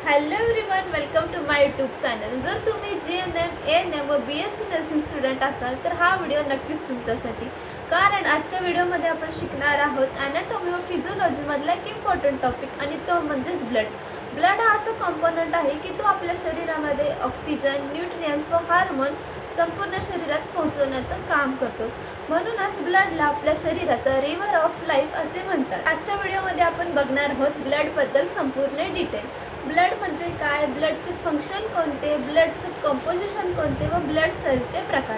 Hello everyone, welcome to my YouTube channel. जर तुम्ही GNM, ANM व BSc नर्सिंग स्टुडंट असाल तर हा व्हिडिओ नक्कीच तुमच्यासाठी, कारण आजच्या व्हिडिओमध्ये आपण शिकणार आहोत ॲनाटॉमी व फिजिओलॉजी मधला एक इम्पॉर्टंट टॉपिक, आणि तो म्हणजेच ब्लड। ब्लड हा असा कॉम्पोनंट आहे की तो आपल्या शरीरामध्ये ऑक्सिजन, न्यूट्रियन्स व हार्मोन संपूर्ण शरीरात पोहोचवण्याचं काम करतो। म्हणूनच ब्लडला आपल्या शरीराचा रिव्हर ऑफ लाईफ असे म्हणतात। आजच्या व्हिडिओमध्ये आपण बघणार आहोत ब्लडबद्दल संपूर्ण डिटेल। ब्लड म्हणजे काय, ब्लडचे फंक्शन कोणते, ब्लडचं कंपोजिशन कोणते व ब्लड सेलचे प्रकार।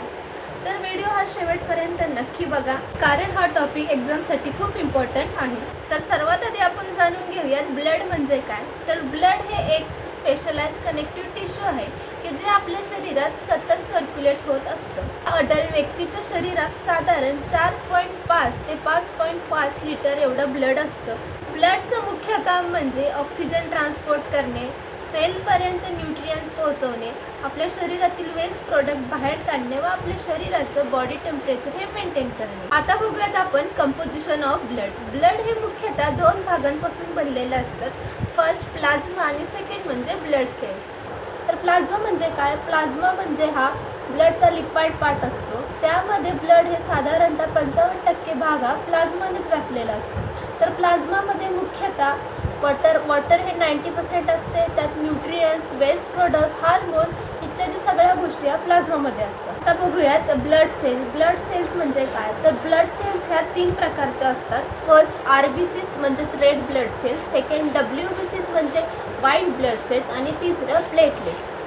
तर व्हिडिओ हा शेवटपर्यंत नक्की बघा, कारण हा टॉपिक एक्झामसाठी खूप इम्पॉर्टंट आहे। तर सर्वात आधी आपण जाणून घेऊयात ब्लड म्हणजे काय। तर ब्लड हे एक स्पेशलाइज कनेक्टिव्ह टिश्यू आहे की जे आपल्या शरीरात सतत सर्क्युलेट होत असतं। अडल्ट व्यक्तीच्या शरीरात साधारण 4.5 ते 5.5 लिटर एवढं ब्लड असतं। ब्लडचं मुख्य काम म्हणजे ऑक्सिजन ट्रान्सपोर्ट करणे, सेलपर्यंत न्यूट्रियन्स पोहोचवणे, आपल्या शरीरातील वेस्ट प्रोडक्ट बाहेर काढणे व आपल्या शरीराचं बॉडी टेम्परेचर हे मेंटेन करणे। आता बघूयात आपण कंपोजिशन ऑफ ब्लड। ब्लड हे मुख्यतः 2 भागांपासून बनलेले असतात। फर्स्ट प्लाझ्मा आणि सेकंड म्हणजे ब्लड सेल्स। तर प्लाझ्मा म्हणजे काय, प्लाझ्मा म्हणजे हा ब्लडचा लिक्विड पार्ट असतो। त्यामध्ये ब्लड हे साधारणतः 55% भाग हा प्लाझ्मानेच व्यापलेला असतो। तर प्लाझ्मामध्ये मुख्यतः वॉटर हे 90% असते। त्यात न्यूट्रियन्स, वेस्ट प्रोडक्ट, हार्मोन इत्यादी सगळ्या गोष्टी या प्लाझ्मामध्ये असतात। आता बघूयात ब्लड सेल। ब्लड सेल्स म्हणजे काय, तर ब्लड सेल्स ह्या 3 प्रकारच्या असतात। फर्स्ट RBCs म्हणजे red blood cells, second WBCs म्हणजे व्हाईट ब्लड सेल्स आणि तिसरं प्लेटलेट्स।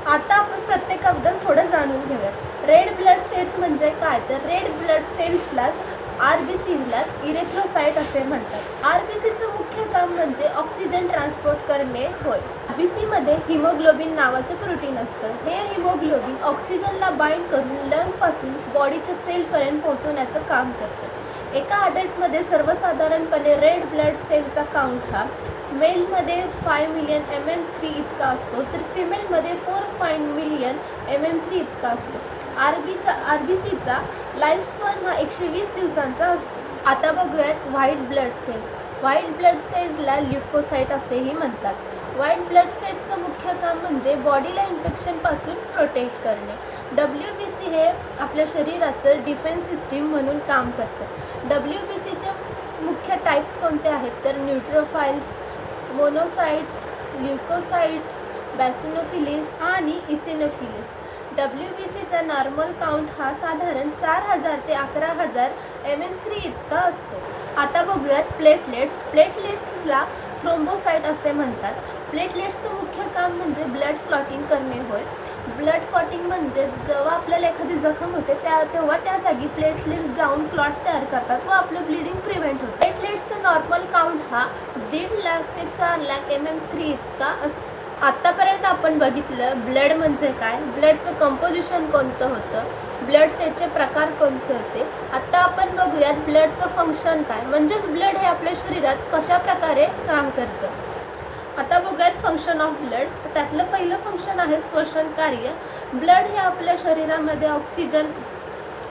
आता आपण प्रत्येकाबद्दल थोडं जाणून घेऊयात। रेड ब्लड सेल्स म्हणजे काय, तर रेड ब्लड सेल्सलाच RBCलाच इरेथ्रोसाइट असे म्हणतात। RBCचं मुख्य काम म्हणजे ऑक्सिजन ट्रान्सपोर्ट करणे होय। RBC मध्ये हिमोग्लोबिन नावाचं प्रोटीन असतं। हे हिमोग्लोबिन ऑक्सिजनला बाइंड करून लंगपासून बॉडीच्या सेलपर्यंत पोहोचवण्याचं काम करतं। एका अडल्टमध्ये सर्वसाधारणपणे रेड ब्लड सेलचा काउंट हा मेलमध्ये 5 मिलियन MM3 इतका असतो, तर फिमेलमध्ये 4 मिलियन MM3 इतका असतो। RBCचा लाईफ स्पॅन हा 120 दिवसांचा असतो। आता बघूयात white blood cells. White blood सेल्सला ल्युकोसाइट असेही म्हणतात। व्हाईट ब्लड सेल्सचं मुख्य काम म्हणजे बॉडीला इन्फेक्शनपासून प्रोटेक्ट करणे। WBC हे आपल्या शरीराचं डिफेन्स सिस्टीम म्हणून काम करतं। WBCचे मुख्य टाइप्स कोणते आहेत, तर न्यूट्रोफाइल्स, मोनोसाइट्स, ल्युकोसाइट्स, बॅसिनोफिलिस आणि इसिनोफिलिस। WBCचा नॉर्मल काउंट हा साधारण 4000 ते 11000 MM3 इतका असतो। आता बघूयात प्लेटलेट्स। प्लेटलेट्सला थ्रोम्बोसाइट असे म्हणतात। प्लेटलेट्सचं मुख्य काम म्हणजे ब्लड क्लॉटिंग करणे होय। ब्लड क्लॉटिंग म्हणजे जेव्हा आपल्याला एखादी जखम होते तेव्हा त्या जागी प्लेटलेट्स जाऊन क्लॉट तयार करतात व आपलं ब्लिडिंग प्रिव्हेंट होतं। प्लेटलेट्सचं नॉर्मल काउंट हा 1.5 लाख ते 4 लाख MM3 इतका असतो। आतापर्यंत आपण बघितलं ब्लड म्हणजे काय, ब्लडचं कंपोजिशन कोणतं होतं, ब्लड सेलचे प्रकार कोणते होते। आता आपण बघूयात ब्लडचं फंक्शन काय, म्हणजेच ब्लड हे आपल्या शरीरात कशा प्रकारे काम करतं। आता बघूयात फंक्शन ऑफ ब्लड। तर त्यातलं पहिलं फंक्शन आहे श्वसन कार्य। ब्लड हे आपल्या शरीरामध्ये ऑक्सिजन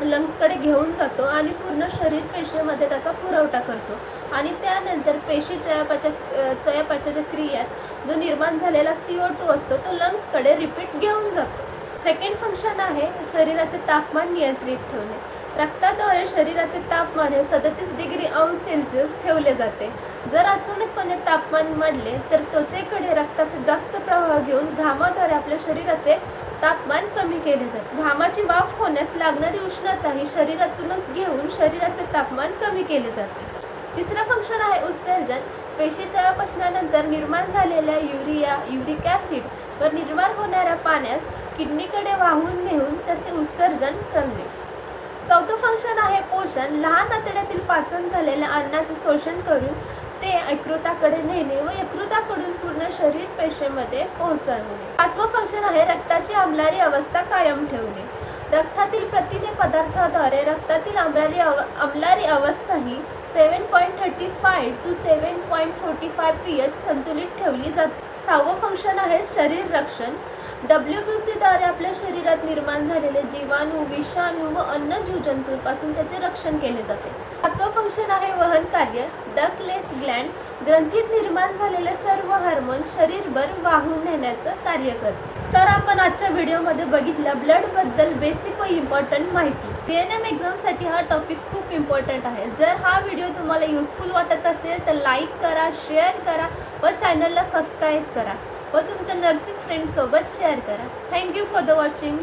लंग्सकडे घेऊन जातो आणि पूर्ण शरीर पेशीमध्ये त्याचा पुरवठा करतो, आणि त्यानंतर पेशी चयापचयाच्या क्रियेत जो निर्माण झालेला CO2 असतो तो लंग्सकडे रिपीट घेऊन जातो। सेकंड फंक्शन आहे शरीराचे तापमान नियंत्रित ठेवणे। रक्ताद्वारे शरीराचे तापमान हे 37°C ठेवले जाते। जर अचानकपणे तापमान वाढले तर त्वचेकडे रक्ताचा जास्त प्रवाह घेऊन घामाद्वारे आपल्या शरीराचे तापमान कमी केले जाते। घामाची वाफ होण्यास लागणारी उष्णता ही शरीरातूनच घेऊन शरीराचे तापमान कमी केले जाते। तिसरं फंक्शन आहे उत्सर्जन। पेशी चयापचयानंतर निर्माण झालेल्या युरिक ॲसिड व निर्माण होणाऱ्या पाण्यास किडनीकडे वाहून नेऊन त्याचे उत्सर्जन करणे। चौथं फंक्शन आहे पोषण। लहान आतड्यातील पाचन झालेल्या अन्नाचे शोषण करून ते यकृताकडे नेणे व यकृताकडून पूर्ण शरीर पेशीमध्ये पोहोचवणे। पाचवं फंक्शन आहे रक्ताची आम्लारी अवस्था कायम ठेवणे। रक्तातील प्रथिने पदार्थाद्वारे रक्तातील आम्लारी अवस्था ही 7.35 to 7.45 pH संतुलित ठेवली जाते। 6वं फंक्शन आहे शरीर रक्षण. WBCद्वारे आपल्या शरीरात निर्माण झालेले जीवाणू, विषाणू व अन्य जीवजंतूंपासून त्याचे रक्षण केले जाते. 7वं फंक्शन आहे वहन कार्य. डक्टलेस ग्लँड ग्रंथीत निर्माण झालेले सर्व हार्मोन शरीरभर वाहून नेण्याचं कार्य करते. तर आपण आजच्या व्हिडिओमध्ये बघितलं ब्लडबद्दल बेसिक व इम्पॉर्टंट माहिती. ANM एक्झामसाठी हा टॉपिक खूप इम्पॉर्टंट आहे. जर हा व्हिडिओ तुम्हाला युजफुल वाटत असेल तर लाईक करा, शेअर करा व चॅनलला सबस्क्राईब करा व तुमच्या नर्सिंग फ्रेंड्ससोबत शेअर करा. Thank you for the watching.